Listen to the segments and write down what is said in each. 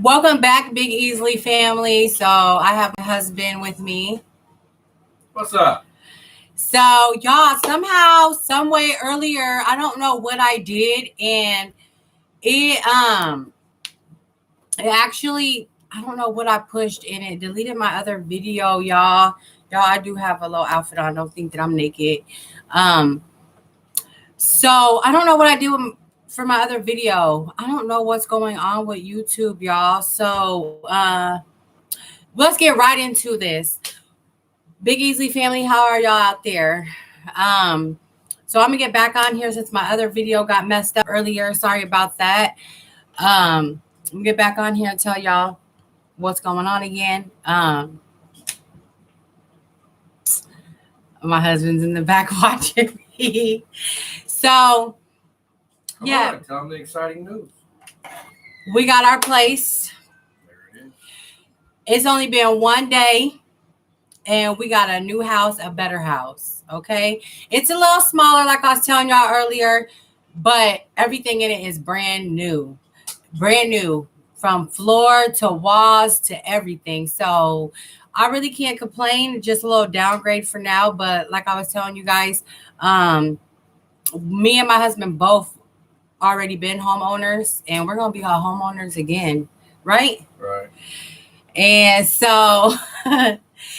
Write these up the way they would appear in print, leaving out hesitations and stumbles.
Welcome back, Big Easily family. So I have my husband with me. What's up? So y'all, somehow, some way earlier, I don't know what I did, and it it actually I don't know what I pushed, and it deleted my other video, y'all. Y'all, I do have a little outfit on. Don't think that I'm naked. Um, so I don't know what I did for my other video. I don't know what's going on with YouTube, y'all. So let's get right into this. Big Easy family, how are y'all out there? Um, so I'm gonna get back on here since my other video got messed up earlier. Sorry about that. I'm gonna get back on here and tell y'all what's going on again. My husband's in the back watching me. So yeah, Tell them the exciting news. we got our place. There it is. It's only been one day, and we got a new house, a better house. Okay, it's a little smaller, like I was telling y'all earlier, but everything in it is brand new from floor to walls to everything. So I really can't complain. Just a little downgrade for now, but like I was telling you guys, me and my husband both already been homeowners, and we're gonna be our homeowners again, right? Right. And so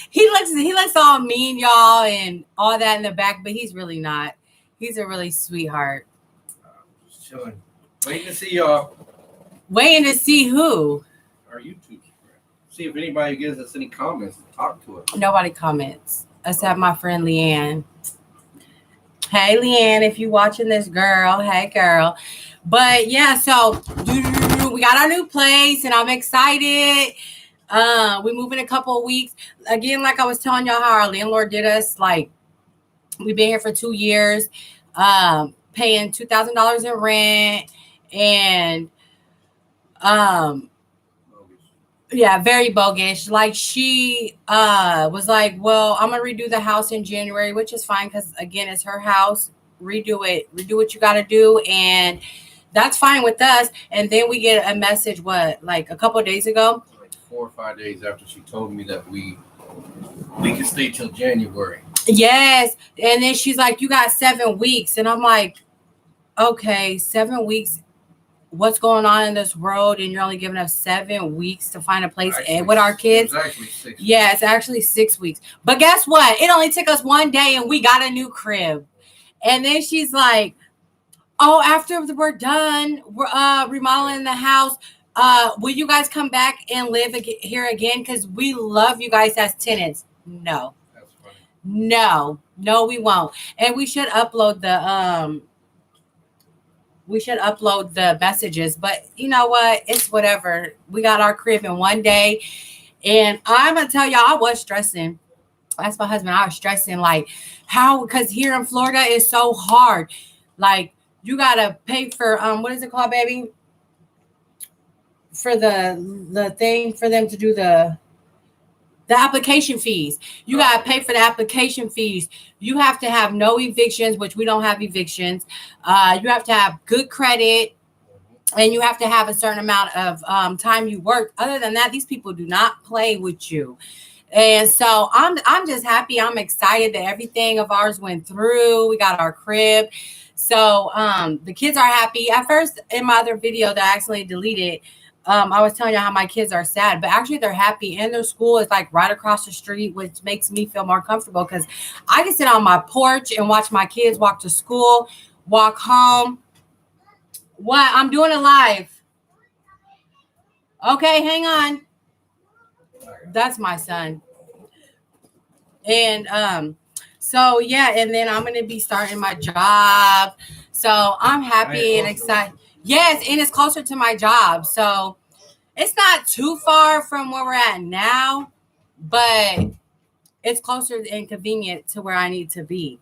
he looks all mean, y'all, and all that in the back, but he's really not. He's a really sweetheart. Just chilling. Waiting to see y'all. Waiting to see who. Our YouTube spread. See if anybody gives us any comments to talk to us. Nobody comments except my friend Leanne. Hey Leanne, if you watching this, girl, hey girl. But yeah, so we got our new place, and I'm excited. We move in a couple of weeks. Again, like I was telling y'all how our landlord did us, like we've been here for 2 years, paying $2,000 in rent, and yeah, very bogus. Like she was like, well, I'm gonna redo the house in January, which is fine because again, it's her house. Redo what you gotta do, and that's fine with us. And then we get a message, like a couple of days ago? Like 4 or 5 days after she told me that we can stay till January. Yes. And then she's like, you got 7 weeks. And I'm like, okay, 7 weeks. What's going on in this world? And you're only giving us 7 weeks to find a place with our kids. It's actually 6 weeks. Yeah, it's actually 6 weeks. But guess what? It only took us 1 day, and we got a new crib. And then she's like, oh, after we're done, we're remodeling the house. Will you guys come back and live here again? Because we love you guys as tenants. No. That's funny. No, we won't. And we should upload the messages, but you know what? It's whatever. We got our crib in 1 day, and I'm gonna tell y'all, I was stressing. That's my husband. I was stressing, like how, because here in Florida it's so hard. Like you gotta pay for what is it called, baby? For the thing for them to do the application fees. You got to pay for the application fees. You have to have no evictions, which we don't have evictions. You have to have good credit, and you have to have a certain amount of time you work. Other than that, these people do not play with you. And so I'm just happy. I'm excited that everything of ours went through. We got our crib. So the kids are happy. At first, in my other video that I accidentally deleted, I was telling you how my kids are sad, but actually they're happy, and their school is like right across the street, which makes me feel more comfortable because I can sit on my porch and watch my kids walk to school, walk home. What? I'm doing it live. Okay, hang on. That's my son. And so yeah, and then I'm gonna be starting my job. So I'm happy and excited. Yes, and it's closer to my job. So it's not too far from where we're at now, but it's closer and convenient to where I need to be.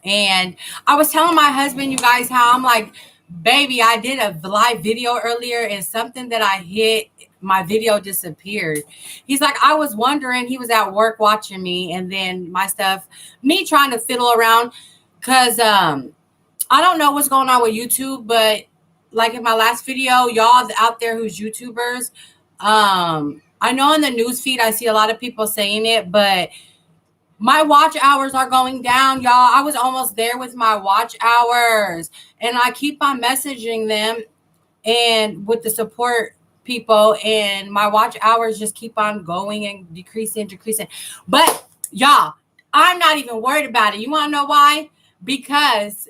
And I was telling my husband, you guys, how I'm like, baby, I did a live video earlier, and something that I hit, my video disappeared. He's like, I was wondering, he was at work watching me, and then my stuff, me trying to fiddle around, because I don't know what's going on with YouTube, but like in my last video, y'all out there who's YouTubers, I know in the news feed I see a lot of people saying it, but my watch hours are going down, y'all. I was almost there with my watch hours, and I keep on messaging them and with the support people, and my watch hours just keep on going and decreasing. But y'all, I'm not even worried about it. You want to know why? Because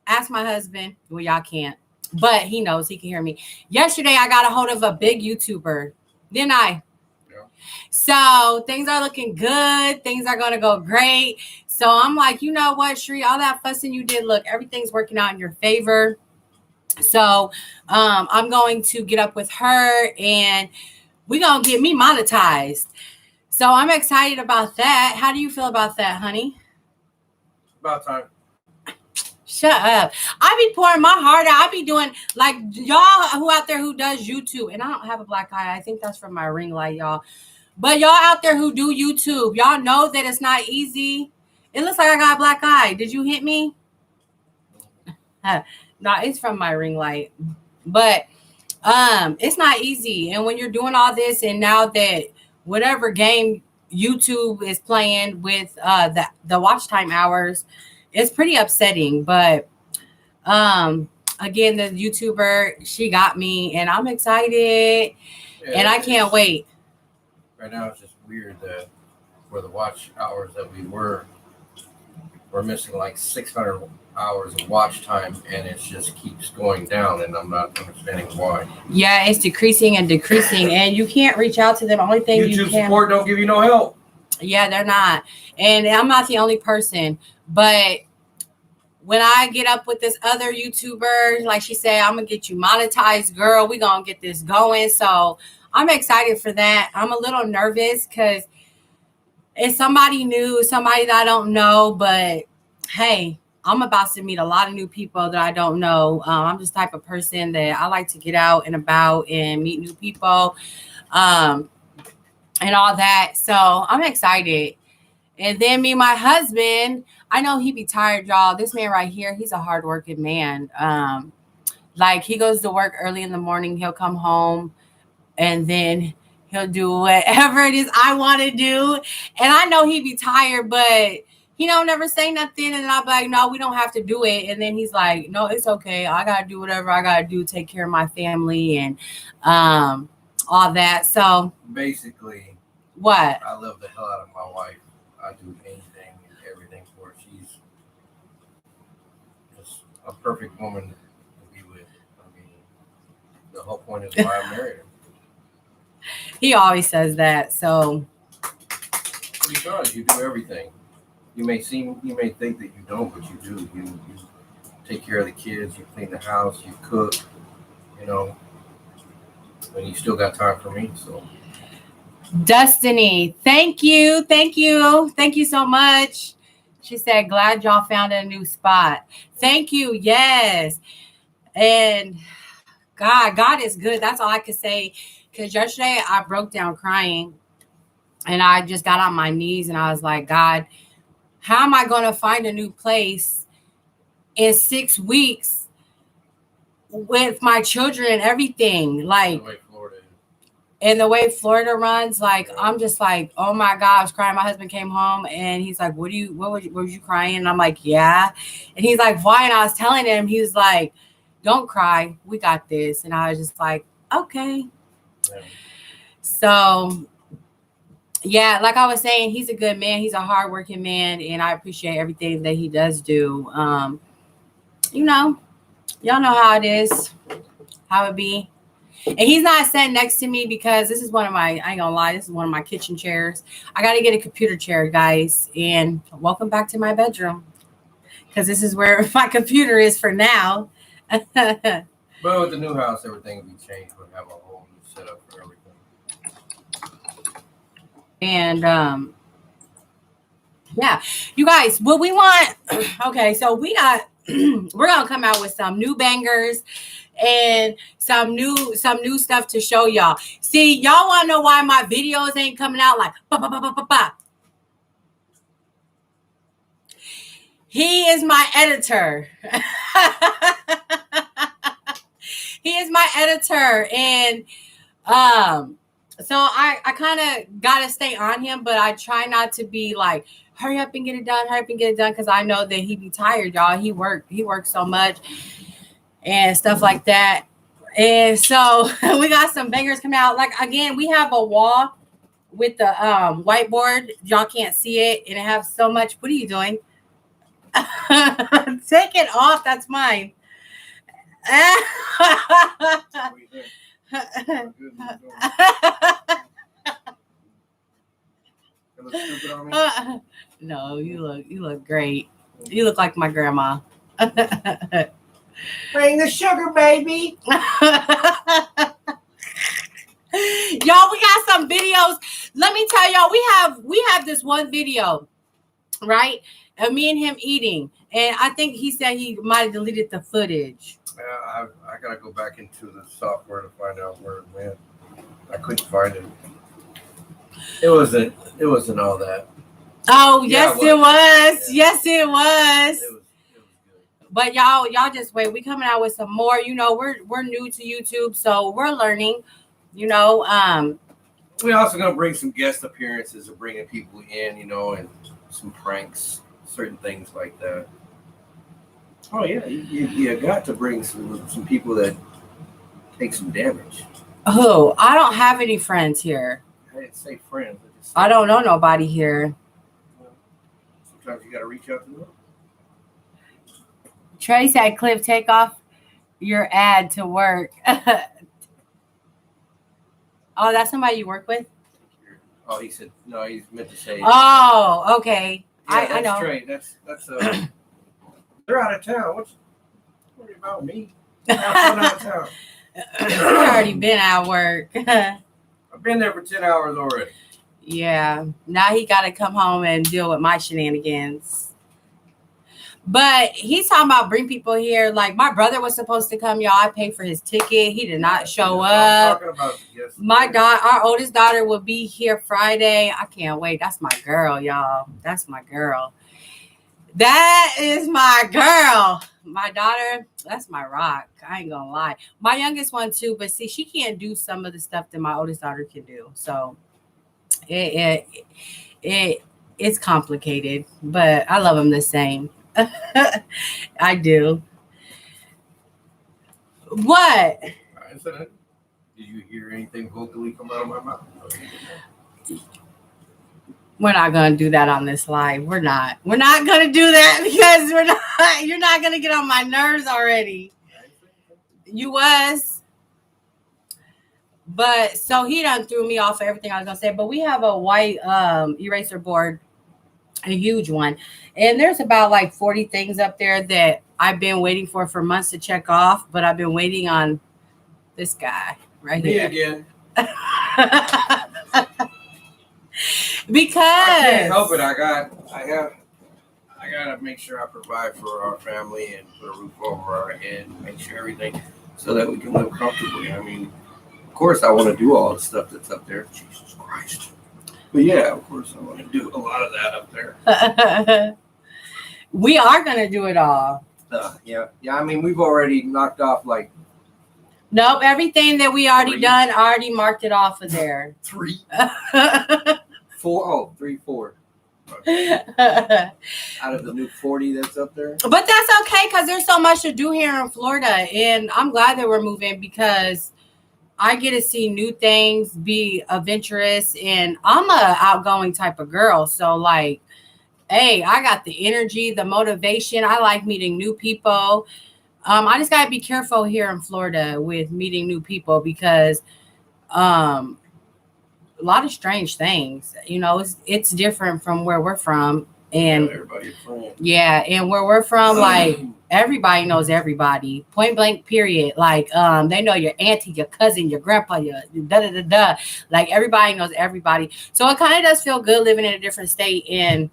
ask my husband. Well, y'all can't, but he knows, he can hear me. Yesterday, I got a hold of a big YouTuber. Didn't I? Yeah. So things are looking good. Things are going to go great. So I'm like, you know what, Shree, all that fussing you did, look, everything's working out in your favor. So I'm going to get up with her and we're going to get me monetized. So I'm excited about that. How do you feel about that, honey? About time. Shut up. I be pouring my heart out. I be doing like y'all who out there who does YouTube. And I don't have a black eye. I think that's from my ring light, y'all. But y'all out there who do YouTube, y'all know that it's not easy. It looks like I got a black eye. Did you hit me? No, it's from my ring light. But it's not easy. And when you're doing all this, and now that whatever game YouTube is playing with the watch time hours, it's pretty upsetting. But again, the YouTuber, she got me and I'm excited. Yeah, and I can't wait. Right now it's just weird that for the watch hours that we're missing like 600 hours of watch time, and it just keeps going down, and I'm not understanding why. Yeah, it's decreasing, and you can't reach out to them. Only thing YouTube you can support don't give you no help. Yeah, they're not. And I'm not the only person, but when I get up with this other YouTuber, like she said, I'm gonna get you monetized, girl. We gonna get this going. So I'm excited for that. I'm a little nervous because it's somebody new, somebody that I don't know, but hey, I'm about to meet a lot of new people that I don't know. I'm just the type of person that I like to get out and about and meet new people, and all that. So I'm excited. And then me, my husband, I know he be tired, y'all. This man right here, he's a hardworking man. Like he goes to work early in the morning. He'll come home and then he'll do whatever it is I want to do. And I know he be tired, but he don't never say nothing. And I'll be like, no, we don't have to do it. And then he's like, no, it's okay. I got to do whatever I got to do, take care of my family and all that. So basically, what? I love the hell out of my wife. I do anything and everything for her. She's just a perfect woman to be with. I mean, the whole point is why I married her. He always says that. So because you do everything. You may think that you don't, but you do. You take care of the kids, you clean the house, you cook, and you still got time for me. So Destiny, thank you so much. She said, glad y'all found a new spot. Thank you. Yes. And God is good. That's all I could say. Because yesterday I broke down crying and I just got on my knees and I was like, God, how am I going to find a new place in 6 weeks with my children and everything? Like, and the way Florida runs, like, I'm just like, oh my God, I was crying. My husband came home and he's like, what was you crying? And I'm like, yeah. And he's like, why? And I was telling him, he was like, don't cry. We got this. And I was just like, okay. Yeah. So, yeah, like I was saying, he's a good man. He's a hardworking man. And I appreciate everything that he does do. Y'all know how it is, how it be. And he's not sitting next to me because this is one of my, I ain't gonna lie, this is one of my kitchen chairs. I got to get a computer chair, guys. And welcome back to my bedroom because this is where my computer is for now. But with the new house, everything will be changed. We'll have a whole new setup for everything. And yeah, you guys, what we want, okay, so we're gonna come out with some new bangers and some new stuff to show y'all. See, y'all want to know why my videos ain't coming out like ba ba ba ba ba ba. He is my editor. editor, and so I kind of gotta stay on him, but I try not to be like, hurry up and get it done, because I know that he be tired, y'all. He works so much and stuff like that. And so we got some bangers coming out. Like, again, we have a wall with the whiteboard. Y'all can't see it, and it has so much. What are you doing? Take it off. That's mine. No, you look great. You look like my grandma. Bring the sugar, baby. Y'all, we got some videos. Let me tell y'all, we have this one video, right? Of me and him eating. And I think he said he might have deleted the footage. I gotta go back into the software to find out where it went. I couldn't find it. It wasn't all that. Oh, yes, yeah, it was. Yeah. Yes, it was. It was good. But y'all just wait. We coming out with some more. You know, we're new to YouTube, so we're learning. You know, we also gonna bring some guest appearances of bringing people in, you know, and some pranks, certain things like that. Oh yeah, you got to bring some people that take some damage. Oh, I don't have any friends here. I didn't say friends. I don't know nobody here. Sometimes you got to reach out to them. Trey said, Cliff, take off your ad to work. Oh, that's somebody you work with? Oh, he said, no, he's meant to say. Oh, okay. Yeah, I know. Trey. That's they're out of town. What's worry about me? I'm out of town. I've already been at work. I've been there for 10 hours already. Yeah. Now he got to come home and deal with my shenanigans. But he's talking about bring people here. Like, my brother was supposed to come, y'all. I paid for his ticket. He did not show up. Our oldest daughter will be here Friday. I can't wait. That's my girl, y'all. That's my girl. That is my girl. My daughter, that's my rock. I ain't gonna lie. My youngest one too, but see, she can't do some of the stuff that my oldest daughter can do. So it's complicated, but I love them the same. I do. What? I said it. Did you hear anything vocally come out of my mouth? We're not gonna do that on this live. We're not gonna do that because you're not gonna get on my nerves already. You was. But so he done threw me off of everything I was gonna say. But we have a white eraser board, a huge one, and there's about like 40 things up there that I've been waiting for months to check off. But I've been waiting on this guy right here. Me again. Because I can't help it. I gotta make sure I provide for our family and put a roof over our head, and make sure everything so that we can live comfortably. I mean, of course, I want to do all the stuff that's up there. Jesus Christ. But yeah, of course, I want to do a lot of that up there. We are gonna do it all. Yeah. I mean, we've already knocked off like. Nope, everything that we already done, already marked it off of there. 3. 4. 3, 4. Out of the new 40 that's up there. But that's okay because there's so much to do here in Florida, and I'm glad that we're moving because I get to see new things, be adventurous, and I'm a outgoing type of girl. So like, hey, I got the energy, the motivation. I like meeting new people. I just gotta be careful here in Florida with meeting new people because a lot of strange things. You know, it's different from where we're from. And yeah, and where we're from, like everybody knows everybody. Point blank, period. Like they know your auntie, your cousin, your grandpa, your da. Like everybody knows everybody. So it kind of does feel good living in a different state and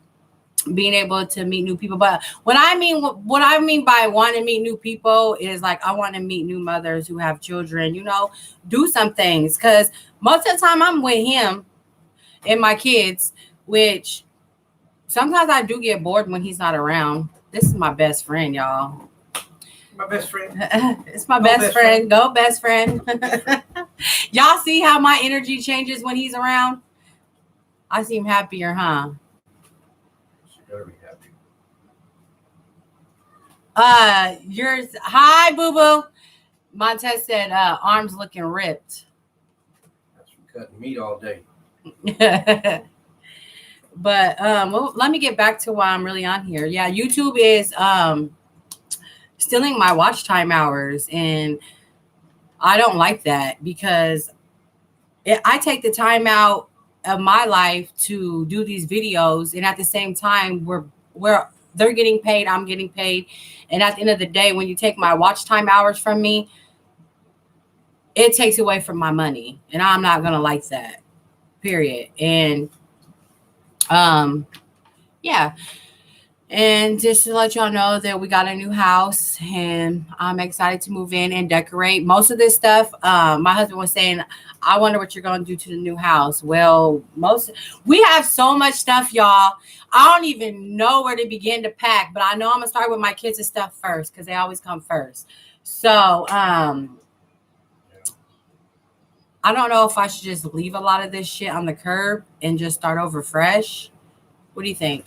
being able to meet new people. But what I mean by wanting to meet new people is like I want to meet new mothers who have children, you know, do some things. Because most of the time I'm with him and my kids, which sometimes I do get bored when he's not around. This is my best friend, y'all. My best friend. It's my best friend. Go, best friend. Y'all see how my energy changes when he's around? I seem happier, huh? She better be happy. Yours. Hi, boo boo. Montez said, arms looking ripped. That's from cutting meat all day. But well, let me get back to why I'm really on here. Yeah, YouTube is stealing my watch time hours, and I don't like that because I take the time out of my life to do these videos, and at the same time, we're they're getting paid, I'm getting paid, and at the end of the day, when you take my watch time hours from me, it takes away from my money, and I'm not gonna like that. Period. And yeah. And just to let y'all know that we got a new house and I'm excited to move in and decorate. Most of this stuff, my husband was saying, I wonder what you're going to do to the new house. Well, we have so much stuff, y'all. I don't even know where to begin to pack, but I know I'm going to start with my kids' stuff first because they always come first. So, I don't know if I should just leave a lot of this shit on the curb and just start over fresh. What do you think?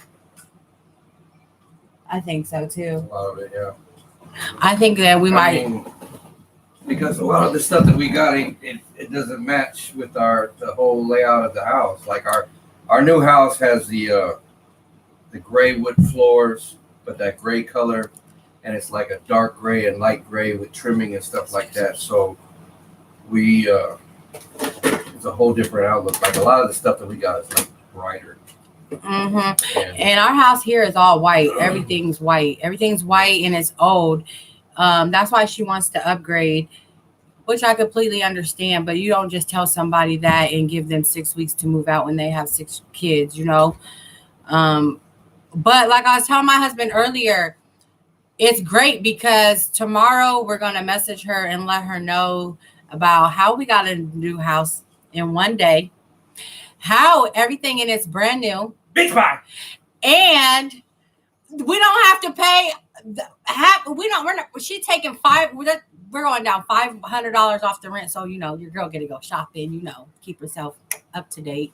I think so too. A lot of it, yeah. I think that we might. Mean, because a lot of the stuff that we got, it doesn't match with the whole layout of the house. Like our new house has the gray wood floors, but that gray color, and it's like a dark gray and light gray with trimming and stuff like that. So we it's a whole different outlook. Like a lot of the stuff that we got is like brighter. Mm-hmm. And our house here is all white. Everything's white. Everything's white and it's old. That's why she wants to upgrade, which I completely understand. But you don't just tell somebody that and give them 6 weeks to move out when they have 6 kids, you know. But like I was telling my husband earlier, it's great because tomorrow we're going to message her and let her know about how we got a new house in one day, how everything in it's brand new. Bitch bye. And we don't have to pay. She's taking we're going down $500 off the rent. So, you know, your girl get to go shopping, you know, keep herself up to date.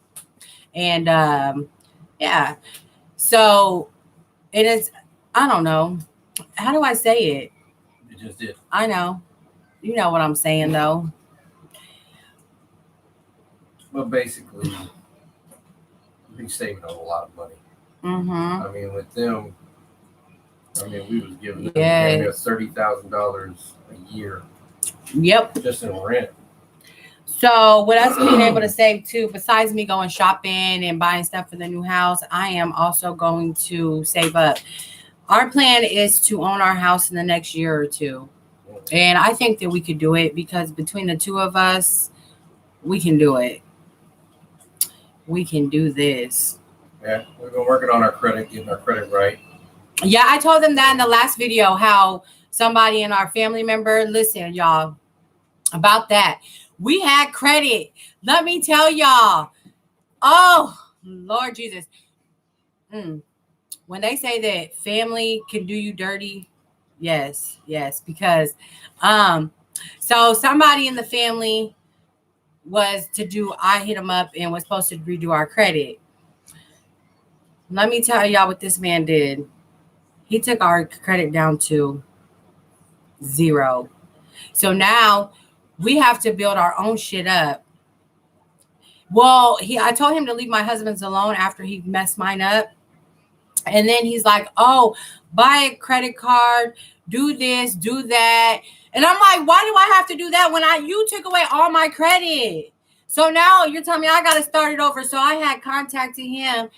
And, yeah. So it is, I don't know. How do I say it? You just did. I know. You know what I'm saying, though. Well, basically, be saving a lot of money. Mm-hmm. I mean, with them, we was giving them $30,000 a year. Yep. Just in rent. So with us being able to save too, besides me going shopping and buying stuff for the new house, I am also going to save up. Our plan is to own our house in the next year or two. And I think that we could do it because between the two of us, we can do it. We can do this. Yeah, we've been working on our credit, getting our credit right. Yeah, I told them that in the last video, how somebody in our family member, listen, y'all, about that. We had credit. Let me tell y'all. Oh, Lord Jesus. When they say that family can do you dirty, yes, because so somebody in the family I hit him up and was supposed to redo our credit. Let me tell y'all what this man did. He took our credit down to 0. So now we have to build our own shit up. Well, I told him to leave my husband's alone after he messed mine up. And then he's like, oh, buy a credit card, do this, do that. And I'm like, why do I have to do that when you took away all my credit? So now you're telling me I got to start it over. So I had contacted him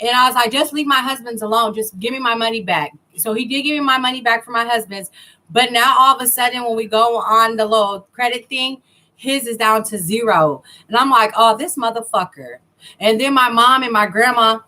and I was like, just leave my husband's alone. Just give me my money back. So he did give me my money back for my husband's. But now all of a sudden when we go on the little credit thing, his is down to 0. And I'm like, oh, this motherfucker. And then my mom and my grandma,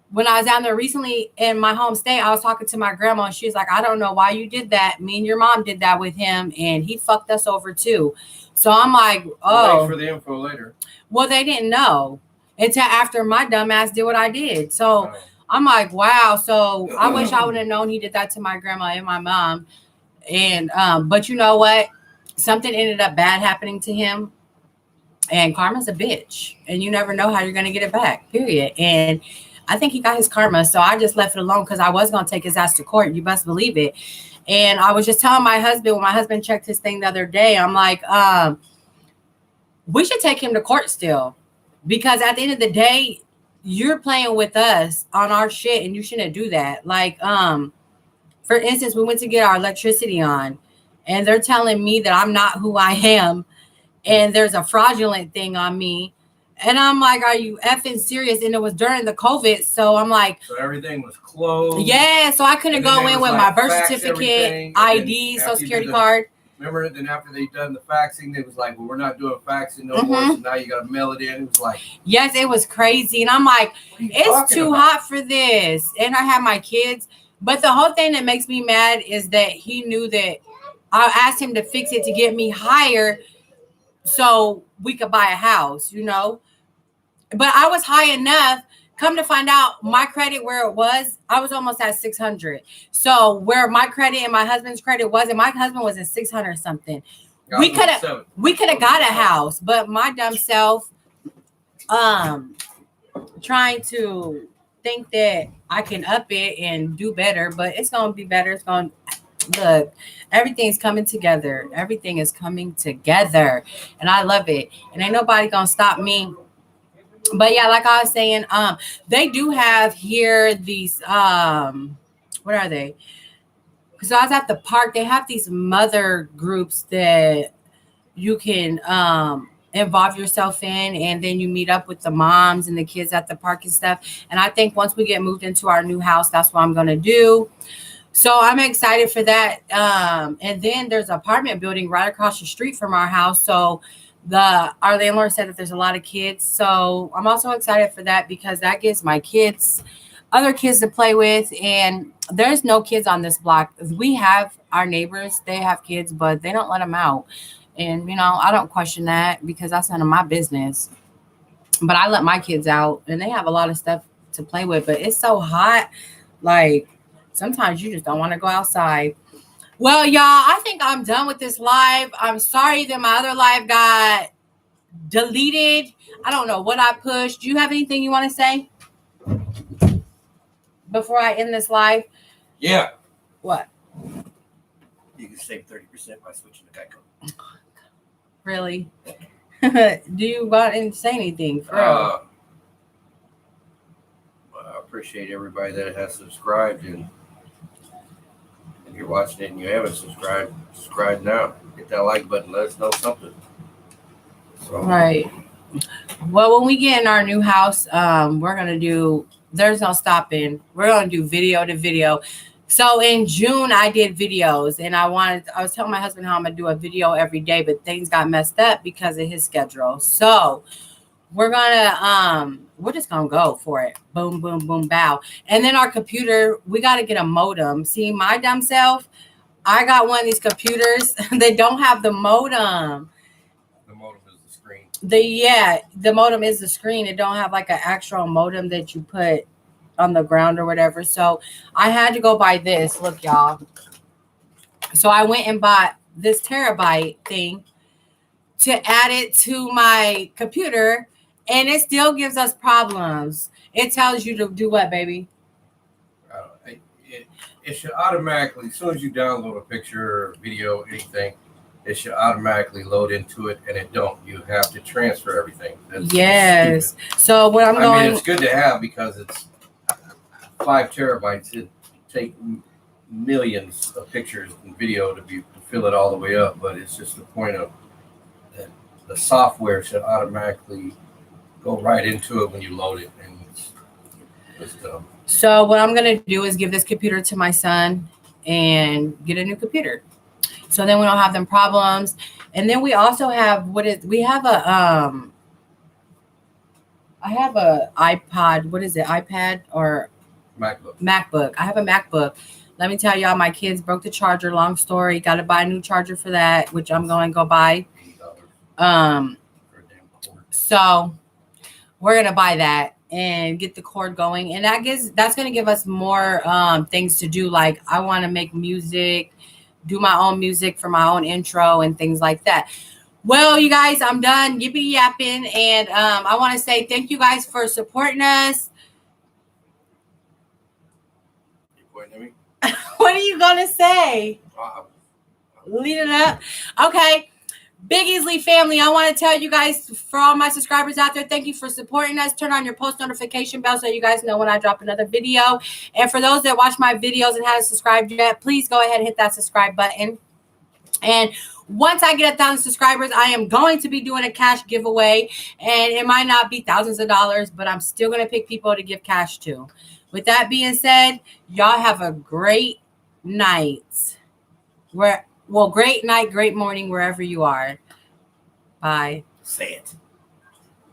when I was down there recently in my home state, I was talking to my grandma and she's like, I don't know why you did that. Me and your mom did that with him and he fucked us over too. So I'm like, oh. Wait for the info later. Well, they didn't know until after my dumbass did what I did. So I'm like, wow. So I wish I would have known he did that to my grandma and my mom. And but you know what? Something ended up bad happening to him, and karma's a bitch, and you never know how you're gonna get it back. Period. And I think he got his karma, so I just left it alone because I was gonna take his ass to court. You best believe it. And I was just telling my husband when my husband checked his thing the other day, I'm like, we should take him to court still, because at the end of the day, you're playing with us on our shit, and you shouldn't do that. Like, for instance, we went to get our electricity on, and they're telling me that I'm not who I am, and there's a fraudulent thing on me. And I'm like, are you effing serious? And it was during the COVID. So I'm like, so everything was closed. Yeah, so I couldn't go in with my birth certificate, ID, social security card. Remember, then after they done the faxing, they was like, well, we're not doing faxing no more. So now you got to mail it in. It was like, yes, it was crazy. And I'm like, it's too hot for this. And I had my kids. But the whole thing that makes me mad is that he knew that I asked him to fix it to get me higher so we could buy a house, you know. But I was high enough. Come to find out, my credit where it was, I was almost at 600. So where my credit and my husband's credit was, and my husband was at 600 something. We could have got a house, but my dumb self, trying to think that I can up it and do better, but it's gonna be better. It's gonna look, everything's coming together. Everything is coming together, and I love it. And ain't nobody gonna stop me. But yeah, like I was saying, they do have here these what are they? So I was at the park. They have these mother groups that you can involve yourself in, and then you meet up with the moms and the kids at the park and stuff. And I think once we get moved into our new house, that's what I'm gonna do. So I'm excited for that. And then there's an apartment building right across the street from our house. So our landlord said that there's a lot of kids. So I'm also excited for that because that gives my kids other kids to play with. And there's no kids on this block. We have our neighbors, they have kids, but they don't let them out. And, you know, I don't question that because that's none of my business. But I let my kids out and they have a lot of stuff to play with. But it's so hot. Like, sometimes you just don't want to go outside. Well, y'all, I think I'm done with this live. I'm sorry that my other live got deleted. I don't know what I pushed. Do you have anything you want to say before I end this live? Yeah. What? You can save 30% by switching to Geico. Really? Do you want to say anything? For real? I appreciate everybody that has subscribed, and if you're watching it and you haven't subscribed, subscribe now. Hit that like button. Let us know something. So. Right. Well, when we get in our new house, we're gonna do. There's no stopping. We're gonna do video to video. So in June, I did videos, and I was telling my husband how I'm gonna do a video every day, but things got messed up because of his schedule. So we're just gonna go for it. Boom, boom, boom, bow. And then our computer, we got to get a modem. See, my dumb self, I got one of these computers. They don't have the modem. The modem is the screen. The modem is the screen. It don't have like an actual modem that you put on the ground or whatever. So I had to go buy this. Look, y'all. So I went and bought this terabyte thing to add it to my computer, and it still gives us problems. It tells you to do what, baby? It should automatically, as soon as you download a picture or video, anything, it should automatically load into it, and it don't. You have to transfer everything. That's yes. Stupid. So what I mean, it's good to have because it's 5 terabytes. It take millions of pictures and video to fill it all the way up, but it's just the point of that the software should automatically go right into it when you load it, and it's dumb. So what I'm gonna do is give this computer to my son and get a new computer. So then we don't have them problems. And then we also have I have a iPod. What is it? iPad or MacBook. I have a MacBook. Let me tell y'all, my kids broke the charger. Long story. Got to buy a new charger for that, which I'm going to go buy. So we're going to buy that and get the cord going. And that's going to give us more things to do. Like I want to make music do my own music for my own intro and things like that. Well, you guys, I'm done yippee yapping, and I want to say thank you guys for supporting us. You pointing at me? What are you gonna say? Lead it up. Okay. Big Easily family, I want to tell you guys, for all my subscribers out there, thank you for supporting us. Turn on your post notification bell so you guys know when I drop another video. And for those that watch my videos and haven't subscribed yet, please go ahead and hit that subscribe button. And once I get 1,000 subscribers, I am going to be doing a cash giveaway. And it might not be thousands of dollars, but I'm still going to pick people to give cash to. With that being said, y'all have a great night. Great night, great morning, wherever you are. Bye. Say it.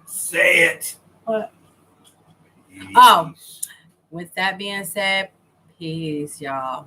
Say it. What? Peace. Oh, with that being said, peace, y'all.